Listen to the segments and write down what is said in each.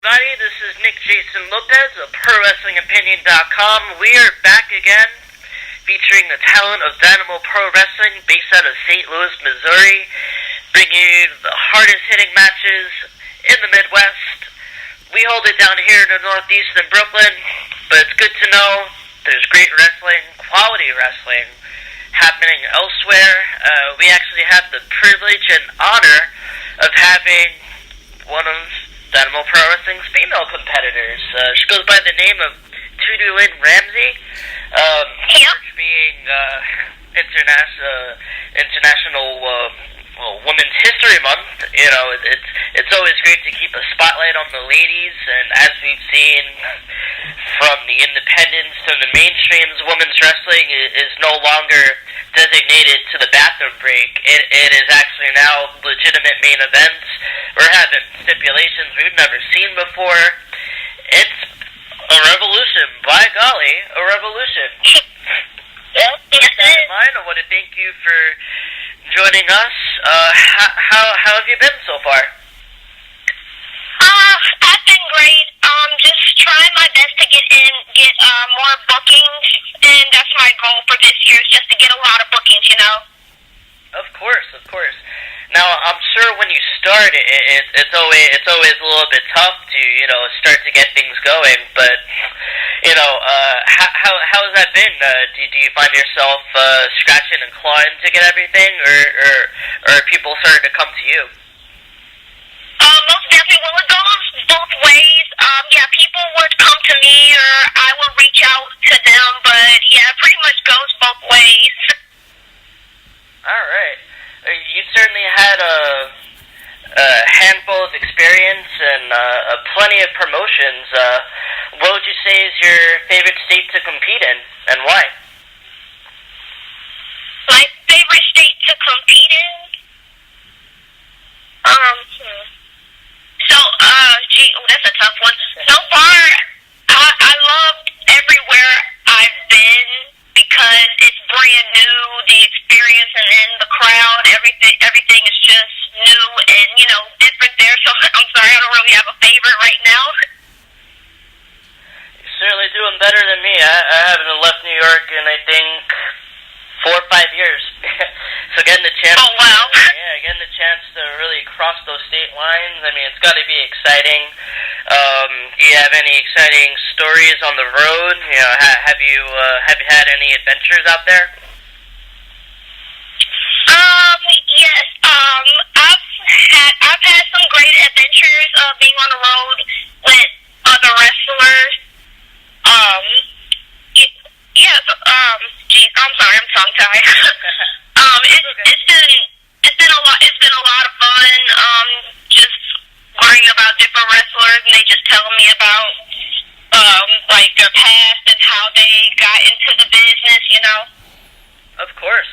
everybody, this is Nick Jason Lopez of ProWrestlingOpinion.com. We are back again, featuring the talent of Dynamo Pro Wrestling, based out of St. Louis, Missouri, bringing you the hardest-hitting matches in the Midwest. We hold it down here in the Northeast in Brooklyn, but it's good to know there's great wrestling, quality wrestling, happening elsewhere. We actually have the privilege and honor of having one of Dynamo Pro Wrestling's female competitors. She goes by the name of Tootie Lynn Ramsey. Being International Women's History Month, you know, it's always great to keep a spotlight on the ladies, and as we've seen from the independents to the mainstreams, women's wrestling is no longer designated to the bathroom break. It is actually now legitimate main events. We're having stipulations we've never seen before. It's a revolution. By golly, a revolution. With that in mind, I want to thank you for joining us. How have you been so far? I've been great. Just trying my best to get more bookings, and that's my goal for this year, is just to get a lot of bookings, you know? Of course. Now, I'm sure when you start, it's always a little bit tough to, you know, start to get things going, but, you know, how has that been? Do you find yourself scratching and clawing to get everything, or are people starting to come to you? Most definitely. Well, it goes both ways. Yeah, people would come to me, or I would reach out to them, but yeah, it pretty much goes both ways. All right. You certainly had a handful of experience and plenty of promotions. What would you say is your favorite state to compete in, and why? My favorite state to compete in? That's a tough one. So far, I loved everywhere I've been because it's brand new, the experience and then the crowd, everything is just new and, you know, different there. So I'm sorry, I don't really have a favorite right now. You're certainly doing better than me. I haven't left New York in, I think, 4 or 5 years. So getting the chance getting the chance to really cross those state lines, I mean, it's got to be exciting. Do you have any exciting stories on the road? You know, have you had any adventures out there? Yes. I've had some great adventures being on the road with other wrestlers. I'm sorry, I'm tongue-tied. It's been a lot of fun. Just learning about different wrestlers, and they just telling me about like their past and how they got into the business, you know. Of course.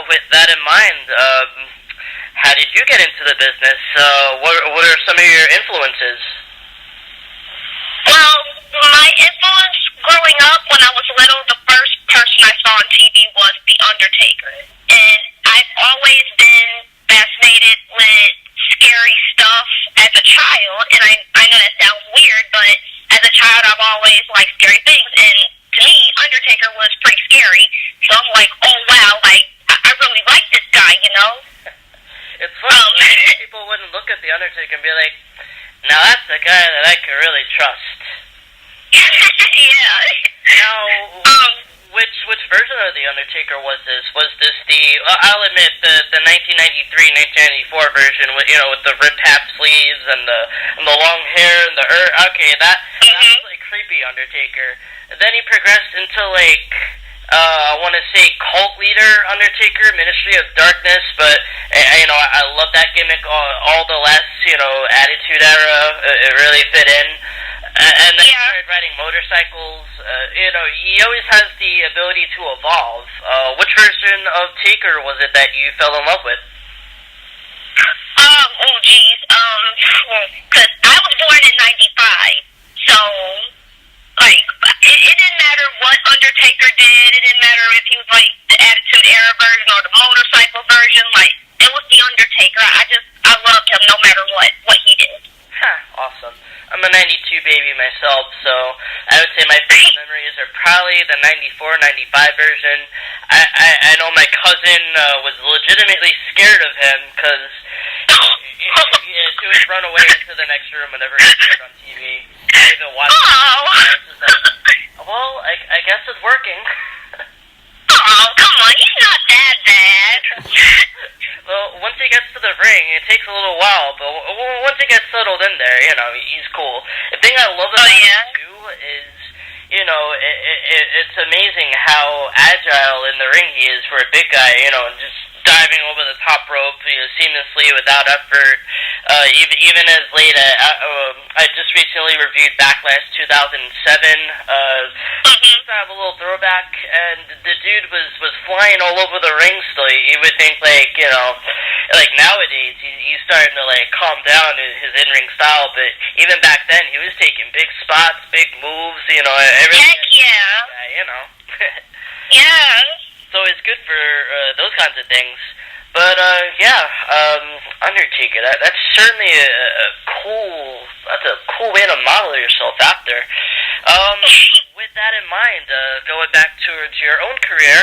With that in mind, how did you get into the business? What are some of your influences? Well, my influence growing up when I was little, the first person I saw on TV was The Undertaker. And I've always been fascinated with scary stuff as a child. And I know that sounds weird, but as a child I've always liked scary things. And to me, Undertaker was pretty scary. So I'm like, oh wow, like, I really like this guy, you know? It's funny, people wouldn't look at The Undertaker and be like, now that's the guy that I can really trust. Yeah. Now, which version of The Undertaker was this? Was this I'll admit, the 1993-1994 version with, you know, with the ripped half sleeves and the long hair and the okay, that was like creepy Undertaker. And then he progressed into like, I want to say cult leader Undertaker, Ministry of Darkness, but you know, I love that gimmick. All the less, you know, Attitude Era, it really fit in. And then he started riding motorcycles. You know, he always has the ability to evolve. Which version of Taker was it that you fell in love with? Because I was born in 95, so, like, it didn't matter what Undertaker did, it didn't matter if he was, like, the Attitude Era version or the motorcycle version, like, it was The Undertaker. I loved him no matter what he did. Awesome. I'm a 92 baby myself, so I would say my first memories are probably the 94, 95 version. I know my cousin was legitimately scared of him because she would run away into the next room whenever he appeared on TV. I even watched it. I was just like, well, I guess it's working. Oh, come on, he's not that bad. Well, once he gets to the ring, it takes a little while, but once he gets settled in there, he's cool. The thing I love about him, too, is, it's amazing how agile in the ring he is for a big guy, and just diving over the top rope, seamlessly without effort. Even as late I just recently reviewed Backlash 2007. Just to have a little throwback, and the dude was flying all over the ring still. You would think like nowadays he's starting to calm down his in-ring style, but even back then he was taking big spots, big moves. Everything. Heck yeah. Yeah. So it's good for those kinds of things. But, Undertaker, that's certainly that's a cool way to model yourself after. With that in mind, going back towards your own career,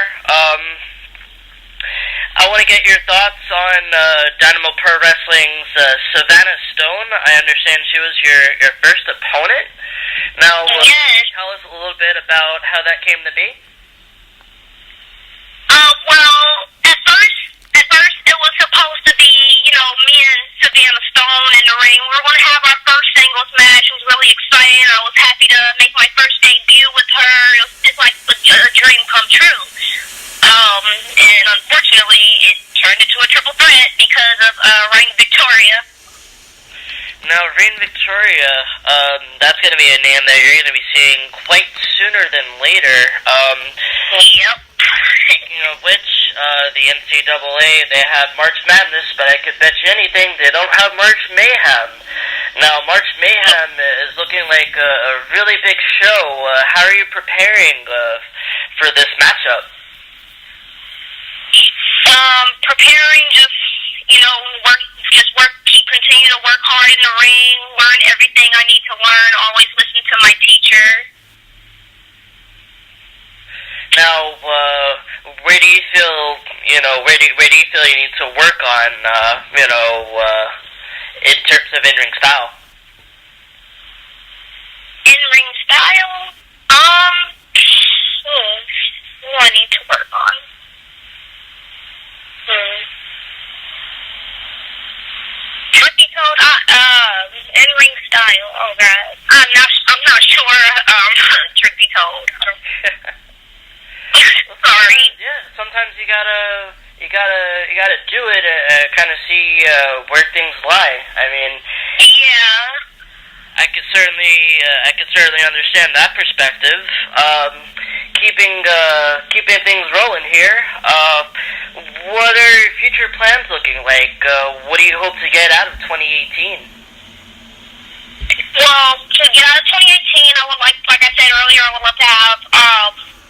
I want to get your thoughts on Dynamo Pro Wrestling's Savannah Stone. I understand she was your first opponent. Now, can you tell us a little bit about how that came to be? Well, at first it was supposed to be, me and Savannah Stone in the ring. We were going to have our first singles match. It was really exciting. I was happy to make my first debut with her. It's like a dream come true. And unfortunately, it turned into a triple threat because of Rahne Victoria. Now, Rahne Victoria, that's going to be a name that you're going to be seeing quite sooner than later. Yep. The NCAA, they have March Madness, but I could bet you anything they don't have March Mayhem. Now, March Mayhem is looking like a really big show. How are you preparing for this matchup? Preparing, continue to work hard in the ring, learn everything I need to learn, always listen to my teacher. Now, where do you feel, where do you feel you need to work on, in terms of in-ring style? In-ring style? What do I need to work on? In-ring style. Oh God, I'm not sure. Truth be told, sorry. Sometimes you gotta do it. Kind of see where things lie. I mean, I could certainly understand that perspective. Keeping things rolling here. What are your future plans looking like? What do you hope to get out of 2018? Well, to get out of 2018, I would like I said earlier, I would love to have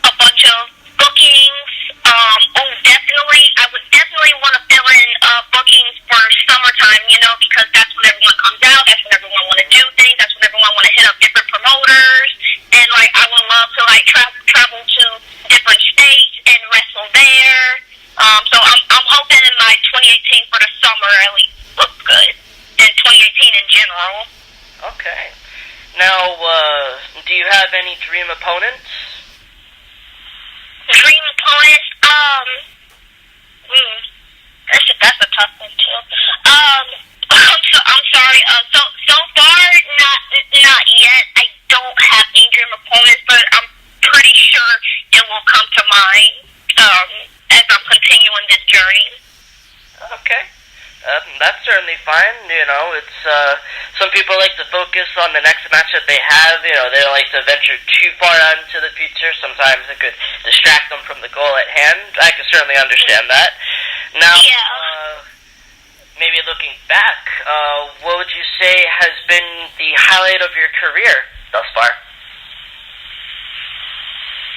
a bunch of bookings. I would definitely want to fill in bookings for summertime, because that's when everyone comes out, that's when everyone want to do things, that's when everyone want to hit up different promoters, and I would love to travel to different states and wrestle there. So I'm hoping in my 2018 for the summer at least looks good, and 2018 in general. Okay. Now, do you have any dream opponents? Dream opponents? That's a tough one too. I'm sorry. So far, not yet. I don't have any dream opponents, but I'm pretty sure it will come to mind as I'm continuing this journey. Okay. That's certainly fine. It's some people like to focus on the next match that they have. They don't like to venture too far out into the future. Sometimes it could distract them from the goal at hand. I can certainly understand that. Now, maybe looking back, what would you say has been the highlight of your career thus far?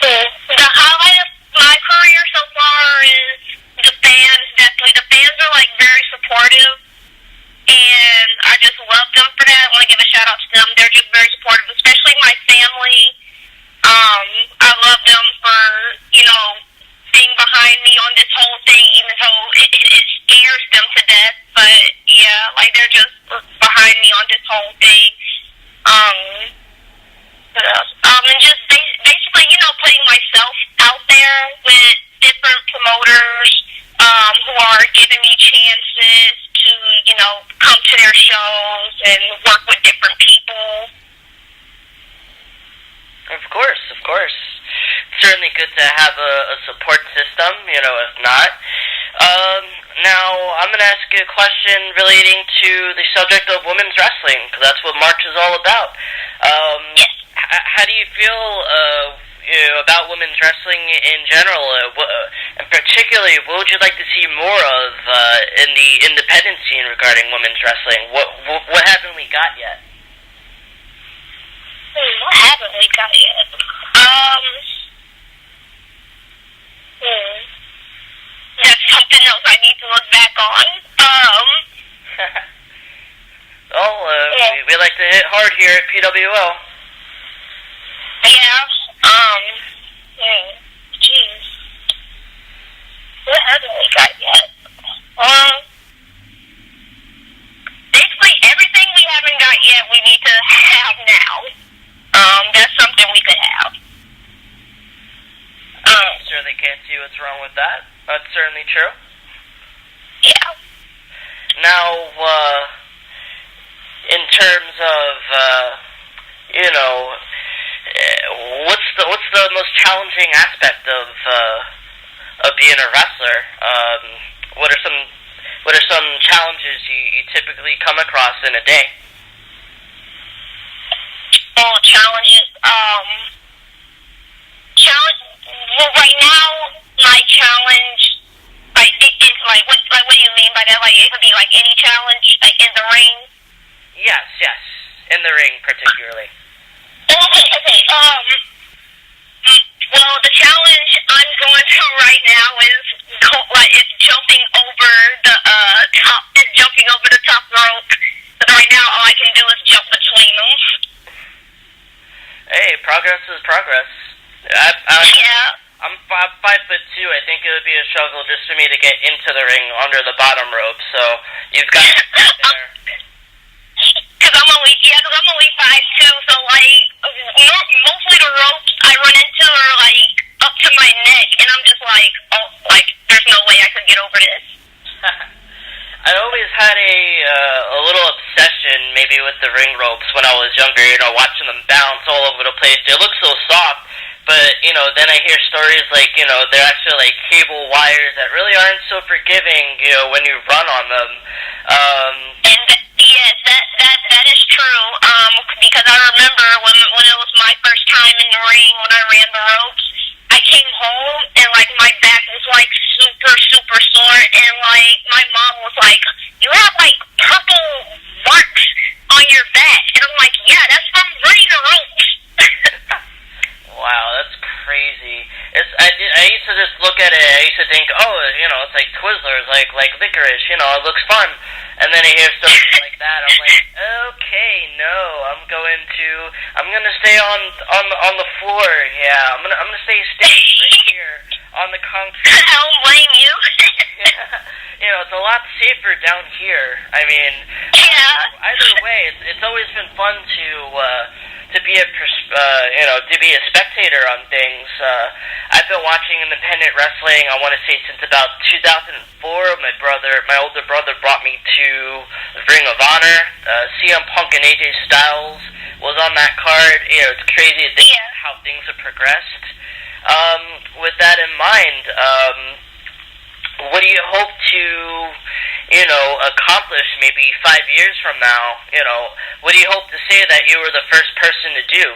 The highlight of my career so far is the fans. Definitely, the fans are very supportive. and I just love them for that. I want to give a shout out to them. They're just very supportive, especially my family. I love them for, being behind me on this whole thing, even though it scares them to death. But yeah, like they're just behind me on this whole thing. What else? And just basically, putting myself out there with different promoters who are giving me chances to, come to their shows and work with different people. Of course. It's certainly good to have a support system, if not. Now, I'm going to ask you a question relating to the subject of women's wrestling, because that's what March is all about. Yes. How do you feel about women's wrestling in general? And particularly, what would you like to see more of in the independent scene regarding women's wrestling? What haven't we got yet? What haven't we got yet? That's something else I need to look back on. We like to hit hard here at PWO. Yeah. Jeez. What haven't we got yet? Basically everything we haven't got yet, we need to have now. That's something we could have. Certainly can't see what's wrong with that. That's certainly true. Yeah. Now, in terms of, what's the most challenging aspect of being a wrestler? What are some challenges you typically come across in a day? Oh, challenges. Well, right now, my challenge, what do you mean by that? Like, it could be like any challenge, like in the ring. Yes, in the ring particularly. Okay. Well, the challenge I'm going through right now is jumping over the top rope. But right now, all I can do is jump between them. Hey, progress is progress. Yeah. I'm 5'2". I think it would be a struggle just for me to get into the ring under the bottom rope. So you've got to get there. Because I'm only 5'2", so mostly the ropes I run into are up to my neck, and I'm just there's no way I could get over this. I always had a little obsession maybe with the ring ropes when I was younger, watching them bounce all over the place. They look so soft, but, then I hear stories they're actually cable wires that really aren't so forgiving, when you run on them. Yes, that is true, because I remember when it was my first time in the ring, when I ran the ropes, I came home and my back was super, super sore, and my mom was like, you have purple marks on your back, and I'm like, yeah, that's from running the ropes. Wow, that's crazy. I used to just look at it, I used to think, it's like Twizzlers, like licorice, it looks fun. And then I hear stories like that, I'm like, okay, no, I'm gonna stay on the floor, yeah, I'm gonna stay right here on the concrete. I don't blame you. It's a lot safer down here. I mean, either way, it's always been fun to be a spectator on things. I've been watching independent wrestling, I want to say, since about 2004. My older brother brought me to Ring of Honor. CM Punk and AJ Styles was on that card. It's crazy to think how things have progressed. With that in mind, what do you hope to, accomplish maybe 5 years from now? What do you hope to say that you were the first person to do?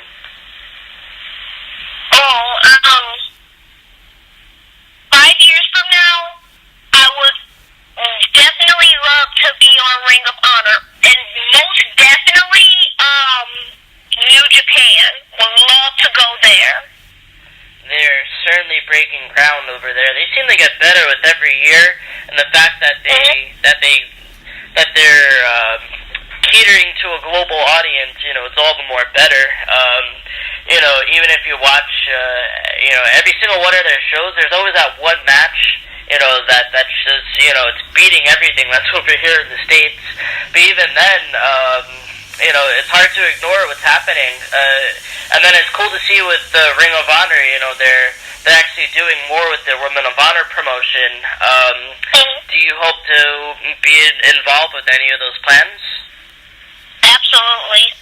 5 years from now, I would definitely love to be on Ring of Honor, and most definitely, New Japan. Would love to go there. They're certainly breaking ground over there. They seem to get better with every year, and the fact that they that they're catering to a global audience, it's all the more better. Even if you watch, every single one of their shows, there's always that one match, that's just, it's beating everything that's over here in the States. But even then, it's hard to ignore what's happening. And then it's cool to see with the Ring of Honor, they're actually doing more with their Women of Honor promotion. Do you hope to be involved with any of those plans? Absolutely.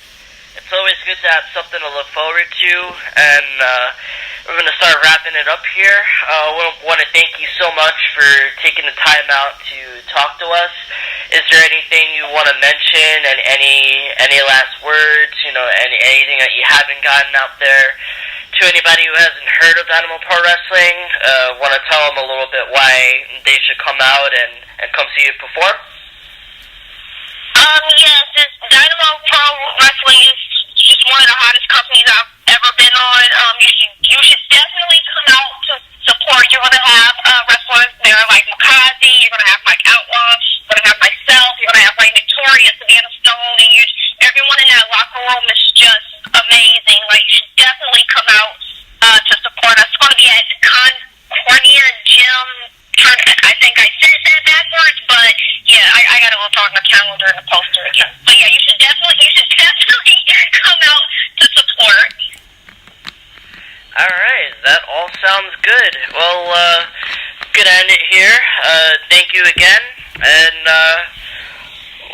It's always good to have something to look forward to, and we're going to start wrapping it up here. I want to thank you so much for taking the time out to talk to us. Is there anything you want to mention, and any last words, anything that you haven't gotten out there to anybody who hasn't heard of Dynamo Pro Wrestling? Want to tell them a little bit why they should come out and come see you perform? Yes, Dynamo Pro Wrestling is just one of the hottest companies I've ever been on. You should definitely come out to support. You're going to have wrestlers there like Makazi, you're going to have Mike Outlaw, you're going to have myself, you're going to have Rahne Victoria, Savannah Stone, and everyone in that locker room is just amazing. Like, you should definitely come out to support us. It's going to be at Concordia Gym. I think I said that backwards, but yeah, I got to look on the calendar and the poster again. But yeah, you should definitely come out to support. All right, that all sounds good. Well, gonna end it here. Thank you again, and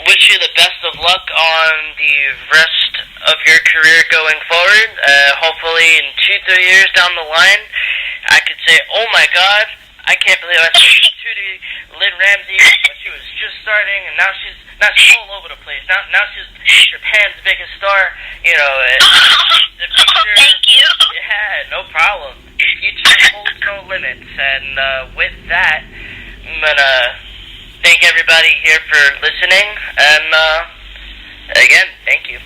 wish you the best of luck on the rest of your career going forward. Hopefully, in 2-3 years down the line, I could say, "Oh my God, I can't believe I saw Tootie Lynn Ramsey when she was just starting, and now she's all over the place. Now she's Japan's biggest star." The future. Thank you. Yeah, no problem. The future holds no limits, and with that, I'm gonna thank everybody here for listening, and again, thank you.